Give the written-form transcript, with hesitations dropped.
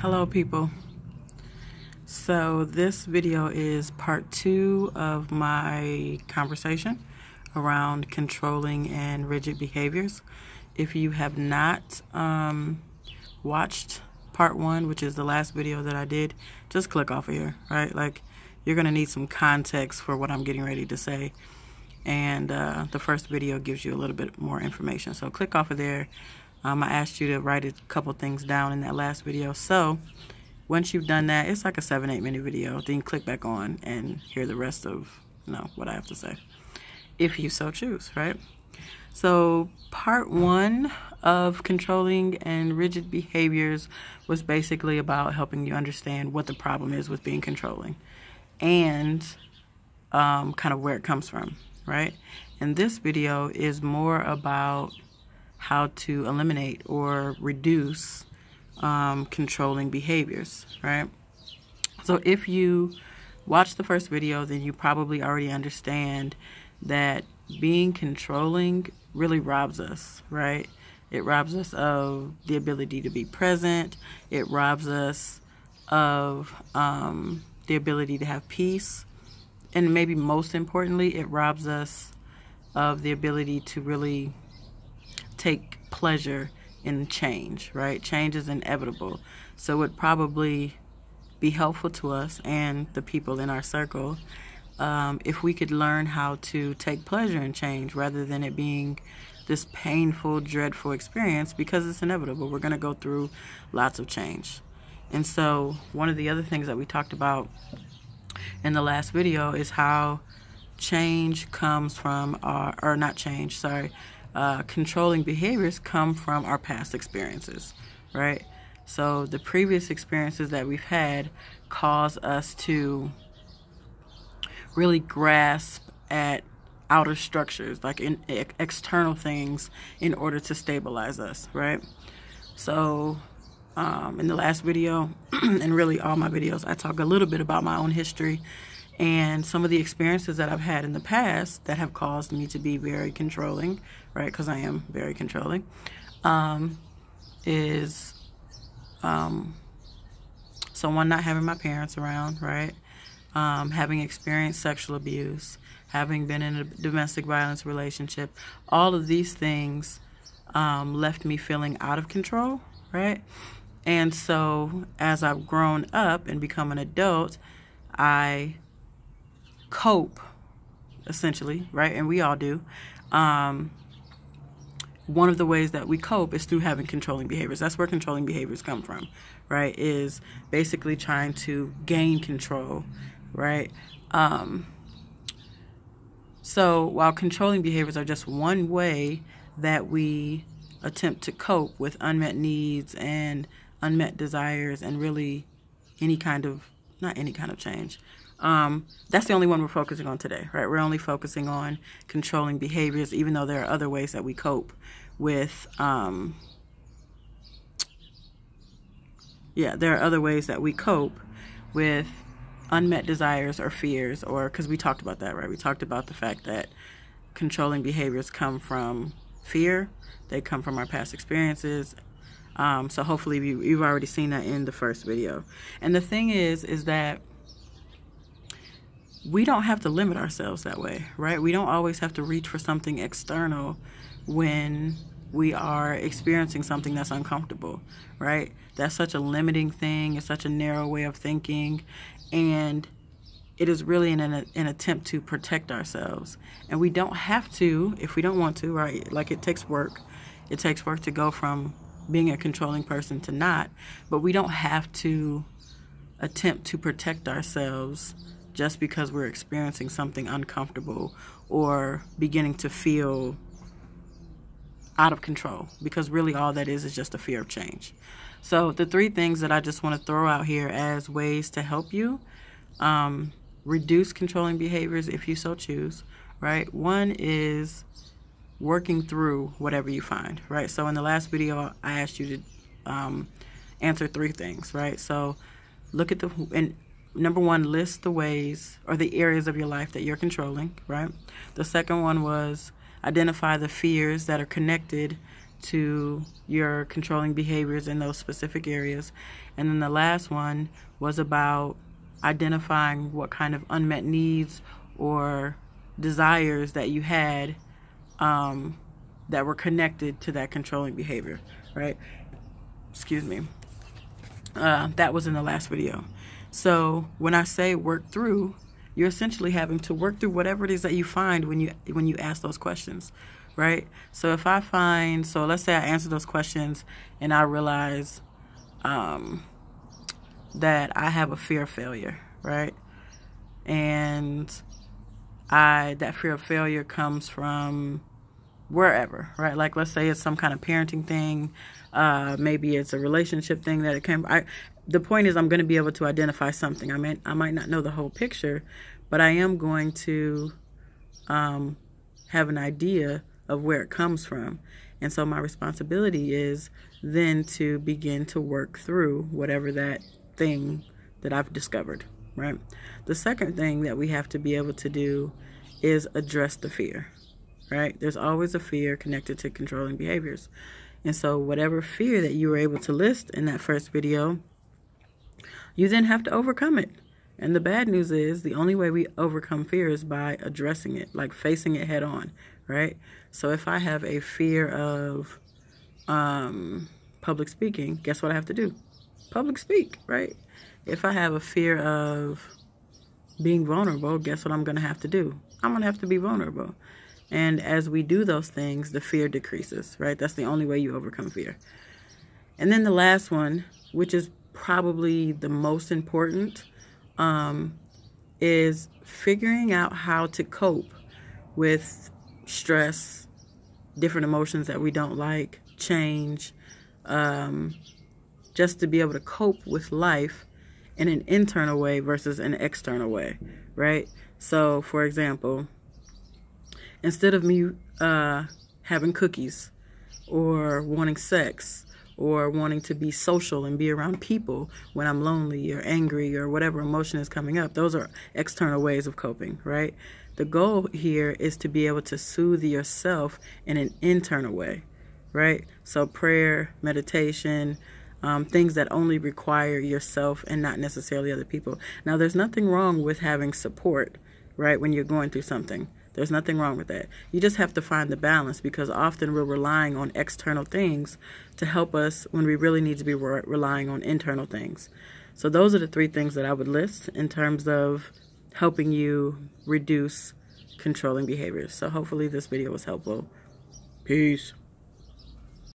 Hello people. So this video is part 2 of my conversation around controlling and rigid behaviors. If you have not watched part 1, which is the last video that I did, just click off of here, right? Like, you're gonna need some context for what I'm getting ready to say, and the first video gives you a little bit more information, so click off of there. I asked you to write a couple things down in that last video. So once you've done that, it's like a 7-8 minute video. Then you click back on and hear the rest of what I have to say, if you so choose, right? So part 1 of controlling and rigid behaviors was basically about helping you understand what the problem is with being controlling and kind of where it comes from, right? And this video is more about how to eliminate or reduce controlling behaviors, right? So if you watch the first video, then you probably already understand that being controlling really robs us, right? It robs us of the ability to be present. It robs us of the ability to have peace. And maybe most importantly, it robs us of the ability to really take pleasure in change, right? Change is inevitable. So it would probably be helpful to us and the people in our circle if we could learn how to take pleasure in change rather than it being this painful, dreadful experience, because it's inevitable. We're going to go through lots of change. And so one of the other things that we talked about in the last video is how change comes from controlling behaviors come from our past experiences, right? So the previous experiences that we've had cause us to really grasp at outer structures, like in external things, in order to stabilize us, right? So in the last video, and really all my videos, I talk a little bit about my own history and some of the experiences that I've had in the past that have caused me to be very controlling, right? Because I am very controlling, is someone not having my parents around, right? Having experienced sexual abuse, having been in a domestic violence relationship. All of these things left me feeling out of control, right? And so as I've grown up and become an adult, I cope, essentially, right? And we all do. One of the ways that we cope is through having controlling behaviors. That's where controlling behaviors come from, right? Is basically trying to gain control, right? So while controlling behaviors are just one way that we attempt to cope with unmet needs and unmet desires and really not any kind of change. That's the only one we're focusing on today, right? We're only focusing on controlling behaviors, even though there are other ways that we cope with, there are other ways that we cope with unmet desires or fears, or because we talked about that, right? We talked about the fact that controlling behaviors come from fear. They come from our past experiences. So hopefully you've already seen that in the first video. And the thing is that we don't have to limit ourselves that way, right? We don't always have to reach for something external when we are experiencing something that's uncomfortable, right? That's such a limiting thing. It's such a narrow way of thinking. And it is really an attempt to protect ourselves. And we don't have to if we don't want to, right? Like, it takes work. It takes work to go from being a controlling person to not. But we don't have to attempt to protect ourselves just because we're experiencing something uncomfortable or beginning to feel out of control, because really all that is just a fear of change. So the 3 things that I just want to throw out here as ways to help you reduce controlling behaviors if you so choose, right? One is working through whatever you find, right? So in the last video, I asked you to answer 3 things, right? So look at number 1, list the ways or the areas of your life that you're controlling, right? The second one was identify the fears that are connected to your controlling behaviors in those specific areas. And then the last one was about identifying what kind of unmet needs or desires that you had that were connected to that controlling behavior, right? Excuse me. That was in the last video. So when I say work through, you're essentially having to work through whatever it is that you find when you ask those questions, right? So if I find, so let's say I answer those questions and I realize that I have a fear of failure, right? And that fear of failure comes from wherever, right? Like, let's say it's some kind of parenting thing. Maybe it's a relationship thing that it came. The point is, I'm going to be able to identify something. I might not know the whole picture, but I am going to have an idea of where it comes from. And so my responsibility is then to begin to work through whatever that thing that I've discovered, right? The second thing that we have to be able to do is address the fear, right? There's always a fear connected to controlling behaviors. And so whatever fear that you were able to list in that first video, you then have to overcome it. And the bad news is the only way we overcome fear is by addressing it, like facing it head on, right? So if I have a fear of public speaking, guess what I have to do? Public speak, right? If I have a fear of being vulnerable, guess what I'm going to have to do? I'm going to have to be vulnerable. And as we do those things, the fear decreases, right? That's the only way you overcome fear. And then the last one, which is probably the most important, is figuring out how to cope with stress, different emotions that we don't like, change, just to be able to cope with life in an internal way versus an external way, right? So, for example, instead of me having cookies or wanting sex or wanting to be social and be around people when I'm lonely or angry or whatever emotion is coming up, those are external ways of coping, right? The goal here is to be able to soothe yourself in an internal way, right? So prayer, meditation, things that only require yourself and not necessarily other people. Now, there's nothing wrong with having support, right, when you're going through something. There's nothing wrong with that. You just have to find the balance, because often we're relying on external things to help us when we really need to be relying on internal things. So those are the three things that I would list in terms of helping you reduce controlling behaviors. So hopefully this video was helpful. Peace.